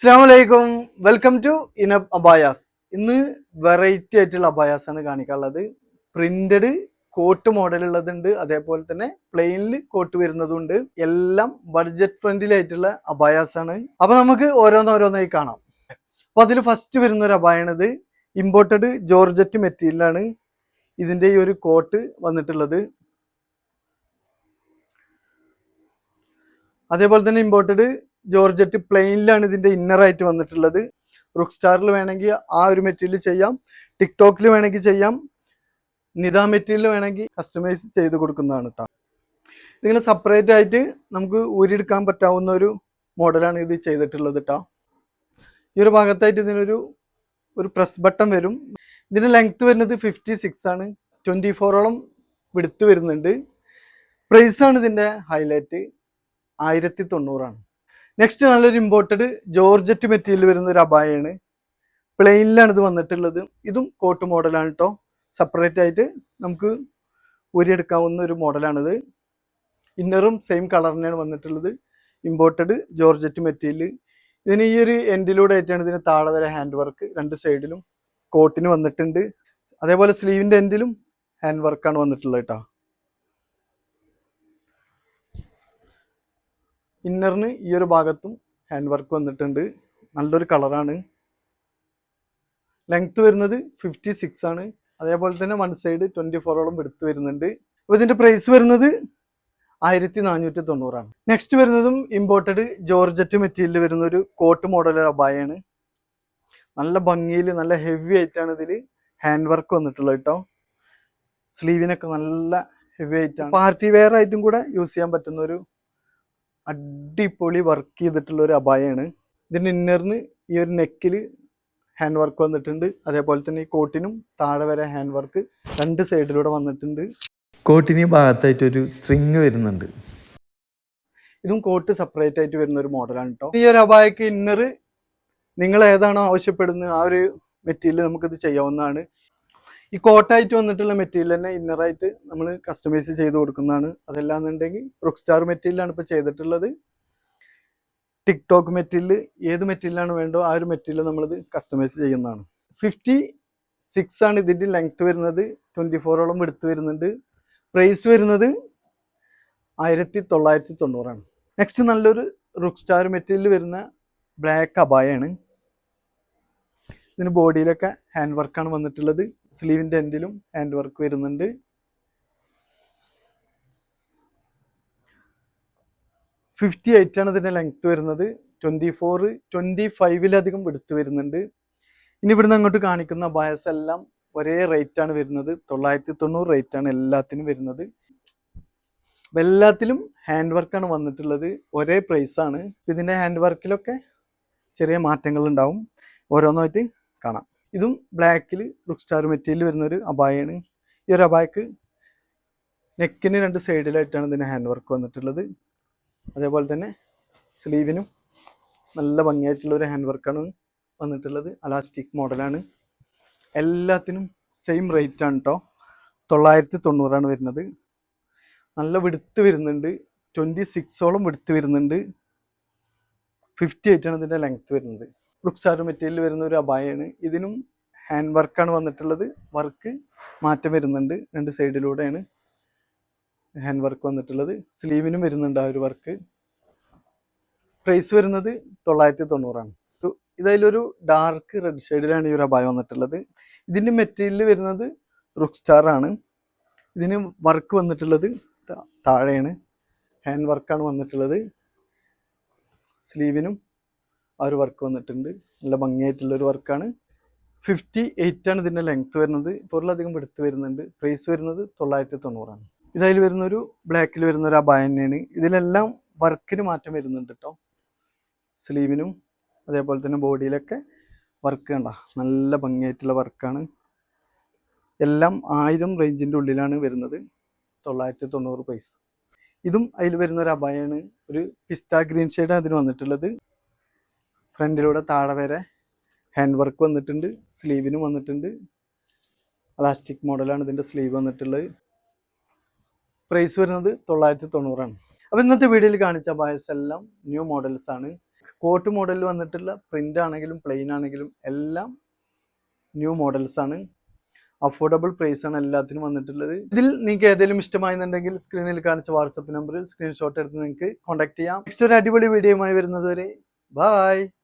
അസ്സലാമലൈക്കും, welcome to ഇനബ് abayas. ഇന്ന് variety ആയിട്ടുള്ള അബായാസ് ആണ് കാണിക്കാനുള്ളത്. പ്രിന്റഡ് കോട്ട് മോഡൽ ഉള്ളതുണ്ട്, അതേപോലെ തന്നെ പ്ലെയിനിൽ കോട്ട് വരുന്നതുണ്ട്. എല്ലാം ബഡ്ജറ്റ് ഫ്രണ്ട്ലിയായിട്ടുള്ള അബായാസ് ആണ്. അപ്പൊ നമുക്ക് ഓരോന്നോരോന്നായി കാണാം. അപ്പൊ അതിൽ ഫസ്റ്റ് വരുന്ന ഒരു അബായാണിത്. ഇമ്പോർട്ടഡ് ജോർജറ്റ് മെറ്റീരിയലാണ് ഇതിന്റെ ഈ ഒരു കോട്ട് വന്നിട്ടുള്ളത്. അതേപോലെ തന്നെ ഇമ്പോർട്ടഡ് ജോർജറ്റ് പ്ലെയിനിലാണ് ഇതിന്റെ ഇന്നർ ആയിട്ട് വന്നിട്ടുള്ളത്. റുക്ക് സ്റ്റാറിൽ വേണമെങ്കിൽ ആ ഒരു മെറ്റീരിയൽ ചെയ്യാം, ടിക്ടോക്കിൽ വേണമെങ്കിൽ ചെയ്യാം, നിദാ മെറ്റീരിയൽ വേണമെങ്കിൽ കസ്റ്റമൈസ് ചെയ്ത് കൊടുക്കുന്നതാണ് കേട്ടോ. ഇതിങ്ങനെ സെപ്പറേറ്റ് ആയിട്ട് നമുക്ക് ഊരിയെടുക്കാൻ പറ്റാവുന്ന ഒരു മോഡലാണ് ഇത് ചെയ്തിട്ടുള്ളത് കേട്ടോ. ഈ ഒരു ഭാഗത്തായിട്ട് ഇതിനൊരു പ്രസ് ബട്ടൺ വരും. ഇതിന്റെ ലെങ്ത് വരുന്നത് 56 ആണ്. 24ഓളം വിടുത്ത് വരുന്നുണ്ട്. പ്രൈസ് ആണ് ഇതിന്റെ ഹൈലൈറ്റ്, 1090 ആണ്. നെക്സ്റ്റ് നല്ലൊരു ഇമ്പോർട്ടഡ് ജോർജറ്റ് മെറ്റീരിയൽ വരുന്ന ഒരു അബായാണ്. പ്ലെയിനിലാണ് ഇത് വന്നിട്ടുള്ളത്. ഇതും കോട്ട് മോഡലാണ് കേട്ടോ. സെപ്പറേറ്റ് ആയിട്ട് നമുക്ക് ഊരിയെടുക്കാവുന്ന ഒരു മോഡലാണിത്. ഇന്നറും സെയിം കളർ തന്നെയാണ് വന്നിട്ടുള്ളത്. Imported georgette material. ഇതിന് ഈ ഒരു എൻഡിലൂടെ ആയിട്ടാണ് ഇതിന് താഴെ വരെ ഹാൻഡ് വർക്ക് രണ്ട് സൈഡിലും കോട്ടിന് വന്നിട്ടുണ്ട്. അതേപോലെ സ്ലീവിന്റെ എൻഡിലും ഹാൻഡ് വർക്കാണ് വന്നിട്ടുള്ളത് കേട്ടോ. ഇന്നറിന് ഈ ഒരു ഭാഗത്തും ഹാൻഡ് വർക്ക് വന്നിട്ടുണ്ട്. നല്ലൊരു കളറാണ്. ലെങ്ത് വരുന്നത് 56 ആണ്. അതേപോലെ തന്നെ വൺ സൈഡ് 24ഓളം എടുത്ത് വരുന്നുണ്ട്. അപ്പോൾ ഇതിന്റെ പ്രൈസ് വരുന്നത് 1490 ആണ്. നെക്സ്റ്റ് വരുന്നതും ഇമ്പോർട്ടഡ് ജോർജറ്റ് മെറ്റീരിയൽ വരുന്ന ഒരു കോട്ട് മോഡൽ അബായാണ്. നല്ല ഭംഗിയിൽ നല്ല ഹെവി ആയിട്ടാണ് ഇതിൽ ഹാൻഡ് വർക്ക് വന്നിട്ടുള്ളത് കേട്ടോ. സ്ലീവിനൊക്കെ നല്ല ഹെവി ആയിട്ടാണ്. പാർട്ടി വെയർ ആയിട്ടും കൂടെ യൂസ് ചെയ്യാൻ പറ്റുന്ന ഒരു അടിപൊളി വർക്ക് ചെയ്തിട്ടുള്ള ഒരു അബായാണ്. ഇതിന്റെ ഇന്നറിന് ഈ ഒരു നെക്കിൽ ഹാൻഡ് വർക്ക് വന്നിട്ടുണ്ട്. അതേപോലെ തന്നെ ഈ കോട്ടിനും താഴെ വരെ ഹാൻഡ് വർക്ക് രണ്ട് സൈഡിലൂടെ വന്നിട്ടുണ്ട്. കോട്ടിന് ഭാഗത്തായിട്ട് ഒരു സ്ട്രിങ് വരുന്നുണ്ട്. ഇതും കോട്ട് സെപ്പറേറ്റ് ആയിട്ട് വരുന്ന ഒരു മോഡലാണ് കേട്ടോ. ഈ ഒരു അബായക്ക് ഇന്നർ നിങ്ങൾ ഏതാണോ ആവശ്യപ്പെടുന്നത് ആ ഒരു മെറ്റീരിയൽ നമുക്കിത് ചെയ്യാവുന്നതാണ്. ഈ കോട്ടായിട്ട് വന്നിട്ടുള്ള മെറ്റീരിയൽ തന്നെ ഇന്നറായിട്ട് നമ്മൾ കസ്റ്റമൈസ് ചെയ്ത് കൊടുക്കുന്നതാണ്. അതല്ലാന്നുണ്ടെങ്കിൽ റുക്ക് സ്റ്റാർ മെറ്റീരിയലാണ് ഇപ്പോൾ ചെയ്തിട്ടുള്ളത്. ടിക്ടോക്ക് മെറ്റീരിയൽ ഏത് മെറ്റീരിയലാണ് വേണ്ടോ ആ ഒരു മെറ്റീരിയൽ നമ്മളിത് കസ്റ്റമൈസ് ചെയ്യുന്നതാണ്. 56 ആണ് ഇതിൻ്റെ ലെങ്ത് വരുന്നത്. 24ഓളം എടുത്ത് വരുന്നുണ്ട്. പ്രൈസ് വരുന്നത് 1990 ആണ്. നെക്സ്റ്റ് നല്ലൊരു റുക്ക് സ്റ്റാർ മെറ്റീരിയൽ വരുന്ന ബ്ലാക്ക് അബായാണ്. ഇതിന് ബോഡിയിലൊക്കെ ഹാൻഡ് വർക്കാണ് വന്നിട്ടുള്ളത്. സ്ലീവിന്റെ എൻഡിലും ഹാൻഡ് വർക്ക് വരുന്നുണ്ട്. ആണ് ഇതിന്റെ ലെങ്ത് വരുന്നത്. 25-ലധികം എടുത്ത് വരുന്നുണ്ട്. ഇനി ഇവിടുന്ന് അങ്ങോട്ട് കാണിക്കുന്ന അബായസ് എല്ലാം ഒരേ റേറ്റ് ആണ് വരുന്നത്. 990 റേറ്റ് ആണ് എല്ലാത്തിനും വരുന്നത്. എല്ലാത്തിലും ഹാൻഡ് വർക്കാണ് വന്നിട്ടുള്ളത്. ഒരേ പ്രൈസ് ആണ്. ഇതിന്റെ ഹാൻഡ് വർക്കിലൊക്കെ ചെറിയ മാറ്റങ്ങൾ ഉണ്ടാവും. ഓരോന്നായിട്ട് കാണാം. ഇതും ബ്ലാക്കിൽ റുക്ക് സ്റ്റാർ മെറ്റീരിയൽ വരുന്നൊരു അബായാണ്. ഈ ഒരു അബായക്ക് നെക്കിന് രണ്ട് സൈഡിലായിട്ടാണ് ഇതിന് ഹാൻഡ് വർക്ക് വന്നിട്ടുള്ളത്. അതേപോലെ തന്നെ സ്ലീവിനും നല്ല ഭംഗിയായിട്ടുള്ള ഒരു ഹാൻഡ് വർക്കാണ് വന്നിട്ടുള്ളത്. അലാസ്റ്റിക് മോഡലാണ്. എല്ലാത്തിനും സെയിം റേറ്റ് ആണ് കേട്ടോ. 990 ആണ് വരുന്നത്. നല്ല വിടുത്ത് വരുന്നുണ്ട്. 26ഓളം വിടുത്ത് വരുന്നുണ്ട്. 58 ആണ് ഇതിൻ്റെ ലെങ്ത് വരുന്നത്. റുക്ക് സ്റ്റാർ മെറ്റീരിയൽ വരുന്ന ഒരു അബായാണ്. ഇതിനും ഹാൻഡ് വർക്കാണ് വന്നിട്ടുള്ളത്. വർക്ക് മാറ്റം വരുന്നുണ്ട്. രണ്ട് സൈഡിലൂടെയാണ് ഹാൻഡ് വർക്ക് വന്നിട്ടുള്ളത്. സ്ലീവിനും വരുന്നുണ്ട് ആ ഒരു വർക്ക്. പ്രൈസ് വരുന്നത് 990 ആണ്. ഇതിലൊരു ഡാർക്ക് റെഡ് ഷെയ്ഡിലാണ് ഈ ഒരു അബായ വന്നിട്ടുള്ളത്. ഇതിൻ്റെ മെറ്റീരിയൽ വരുന്നത് റുക്ക് സ്റ്റാർ ആണ്. ഇതിന് വർക്ക് വന്നിട്ടുള്ളത് താഴെയാണ്. ഹാൻഡ് വർക്കാണ് വന്നിട്ടുള്ളത്. സ്ലീവിനും ആ ഒരു വർക്ക് വന്നിട്ടുണ്ട്. നല്ല ഭംഗിയായിട്ടുള്ളൊരു വർക്കാണ്. 58 ആണ് ഇതിൻ്റെ ലെങ്ത് വരുന്നത്. പൊരുളധികം എടുത്ത് വരുന്നുണ്ട്. പ്രൈസ് വരുന്നത് 990 ആണ്. ഇതിൽ വരുന്നൊരു ബ്ലാക്കിൽ വരുന്നൊരു അബായ തന്നെയാണ്. ഇതിലെല്ലാം വർക്കിന് മാറ്റം വരുന്നുണ്ട് കേട്ടോ. സ്ലീവിനും അതേപോലെ തന്നെ ബോഡിയിലൊക്കെ വർക്ക് കണ്ട നല്ല ഭംഗിയായിട്ടുള്ള വർക്കാണ്. എല്ലാം 1000 റേഞ്ചിൻ്റെ ഉള്ളിലാണ് വരുന്നത്. 990 പ്രൈസ്. ഇതും അതിൽ വരുന്നൊരു അബായാണ്. ഒരു പിസ്ത ഗ്രീൻ ഷെയ്ഡാണ് അതിന് വന്നിട്ടുള്ളത്. ഫ്രണ്ടിലൂടെ താഴെ വരെ ഹാൻഡ് വർക്ക് വന്നിട്ടുണ്ട്. സ്ലീവിനും വന്നിട്ടുണ്ട്. അലാസ്റ്റിക് മോഡലാണ് ഇതിൻ്റെ സ്ലീവ് വന്നിട്ടുള്ളത്. പ്രൈസ് വരുന്നത് 990 ആണ്. അപ്പോൾ ഇന്നത്തെ വീഡിയോയിൽ കാണിച്ച അബായസ് എല്ലാം ന്യൂ മോഡൽസ് ആണ്. കോട്ട് മോഡലിൽ വന്നിട്ടുള്ള പ്രിന്റ് ആണെങ്കിലും പ്ലെയിൻ ആണെങ്കിലും എല്ലാം ന്യൂ മോഡൽസ് ആണ്. അഫോർഡബിൾ പ്രൈസ് ആണ് എല്ലാത്തിനും വന്നിട്ടുള്ളത്. ഇതിൽ നിങ്ങൾക്ക് ഏതെങ്കിലും ഇഷ്ടമായെന്നുണ്ടെങ്കിൽ സ്ക്രീനിൽ കാണിച്ച വാട്സപ്പ് നമ്പറിൽ സ്ക്രീൻഷോട്ട് എടുത്ത് നിങ്ങൾക്ക് കോൺടാക്ട് ചെയ്യാം. നെക്സ്റ്റ് ഒരു അടിപൊളി വീഡിയോയുമായി വരുന്നത് വരെ ബൈ.